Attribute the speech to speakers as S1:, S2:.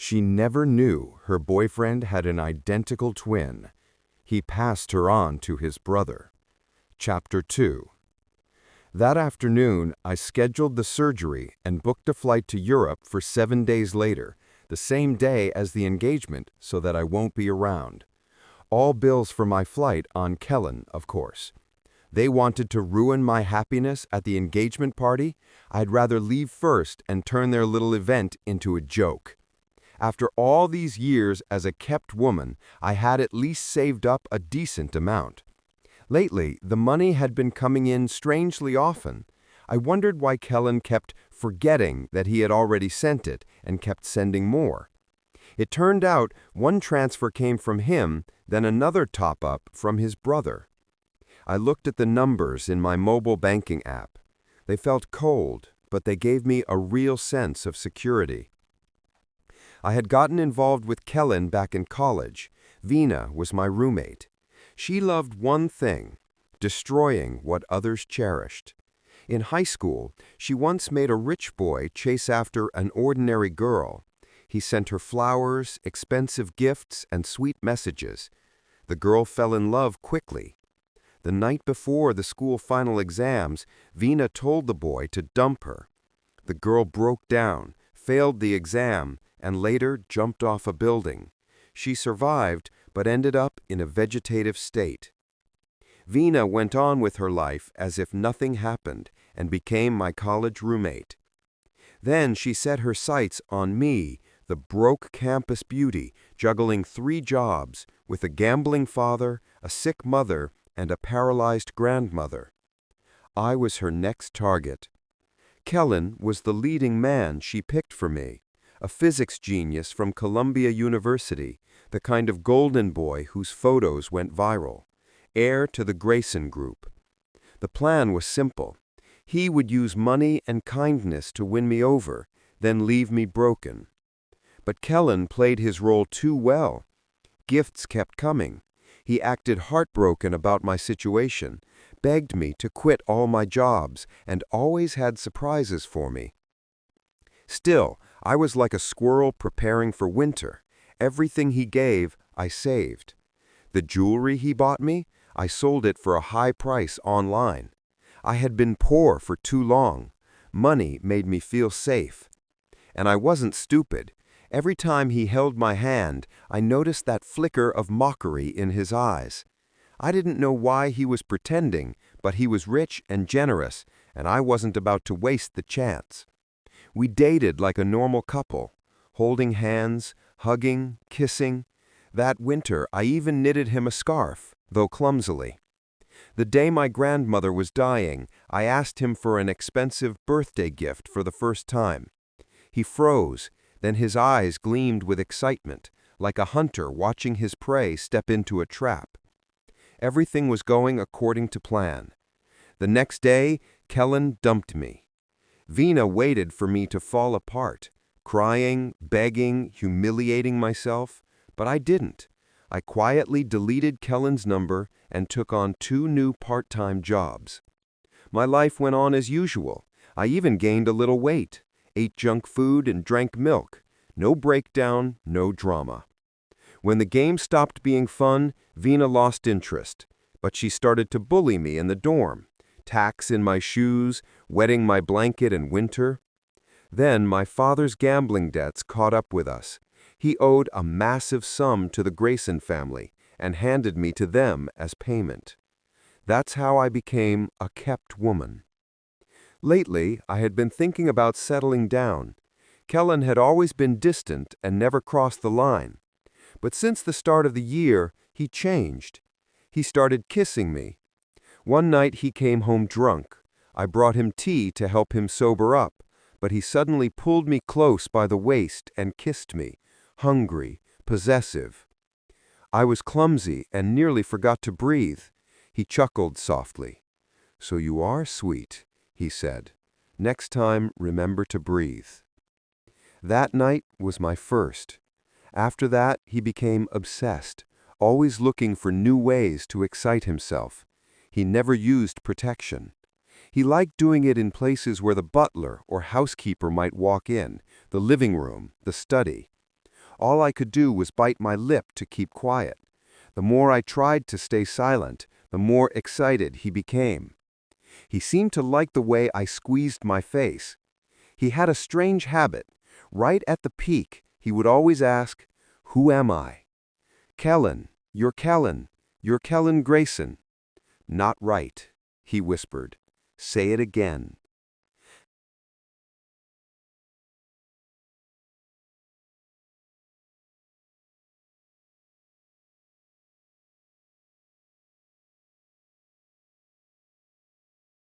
S1: She never knew her boyfriend had an identical twin. He passed her on to his brother. Chapter 2. That afternoon, I scheduled the surgery and booked a flight to Europe for 7 days later, the same day as the engagement, so that I won't be around. All bills for my flight on Kellen, of course. They wanted to ruin my happiness at the engagement party. I'd rather leave first and turn their little event into a joke. After all these years as a kept woman, I had at least saved up a decent amount. Lately, the money had been coming in strangely often. I wondered why Kellen kept forgetting that he had already sent it and kept sending more. It turned out one transfer came from him, then another top-up from his brother. I looked at the numbers in my mobile banking app. They felt cold, but they gave me a real sense of security. I had gotten involved with Kellen back in college. Vina was my roommate. She loved one thing: destroying what others cherished. In high school, she once made a rich boy chase after an ordinary girl. He sent her flowers, expensive gifts, and sweet messages. The girl fell in love quickly. The night before the school final exams, Vina told the boy to dump her. The girl broke down, failed the exam, and later jumped off a building. She survived, but ended up in a vegetative state. Vina went on with her life as if nothing happened and became my college roommate. Then she set her sights on me, the broke campus beauty, juggling 3 jobs, with a gambling father, a sick mother, and a paralyzed grandmother. I was her next target. Kellen was the leading man she picked for me, a physics genius from Columbia University, the kind of golden boy whose photos went viral, heir to the Grayson Group. The plan was simple. He would use money and kindness to win me over, then leave me broken. But Kellen played his role too well. Gifts kept coming. He acted heartbroken about my situation, begged me to quit all my jobs, and always had surprises for me. Still, I was like a squirrel preparing for winter. Everything he gave, I saved. The jewelry he bought me, I sold it for a high price online. I had been poor for too long. Money made me feel safe. And I wasn't stupid. Every time he held my hand, I noticed that flicker of mockery in his eyes. I didn't know why he was pretending, but he was rich and generous, and I wasn't about to waste the chance. We dated like a normal couple, holding hands, hugging, kissing. That winter, I even knitted him a scarf, though clumsily. The day my grandmother was dying, I asked him for an expensive birthday gift for the first time. He froze, then his eyes gleamed with excitement, like a hunter watching his prey step into a trap. Everything was going according to plan. The next day, Kellen dumped me. Vina waited for me to fall apart, crying, begging, humiliating myself, but I didn't. I quietly deleted Kellen's number and took on 2 new part-time jobs. My life went on as usual. I even gained a little weight, ate junk food and drank milk. No breakdown, no drama. When the game stopped being fun, Vina lost interest, but she started to bully me in the dorm. Tacks in my shoes, wetting my blanket in winter. Then my father's gambling debts caught up with us. He owed a massive sum to the Grayson family and handed me to them as payment. That's how I became a kept woman. Lately, I had been thinking about settling down. Kellen had always been distant and never crossed the line. But since the start of the year, he changed. He started kissing me. One night he came home drunk. I brought him tea to help him sober up, but he suddenly pulled me close by the waist and kissed me, hungry, possessive. I was clumsy and nearly forgot to breathe. He chuckled softly. "So you are sweet," he said. "Next time, remember to breathe." That night was my first. After that, he became obsessed, always looking for new ways to excite himself. He never used protection. He liked doing it in places where the butler or housekeeper might walk in, the living room, the study. All I could do was bite my lip to keep quiet. The more I tried to stay silent, the more excited he became. He seemed to like the way I squeezed my face. He had a strange habit. Right at the peak, he would always ask, "Who am I?" "Kellen, you're Kellen. You're Kellen Grayson." "Not right," he whispered. "Say it again."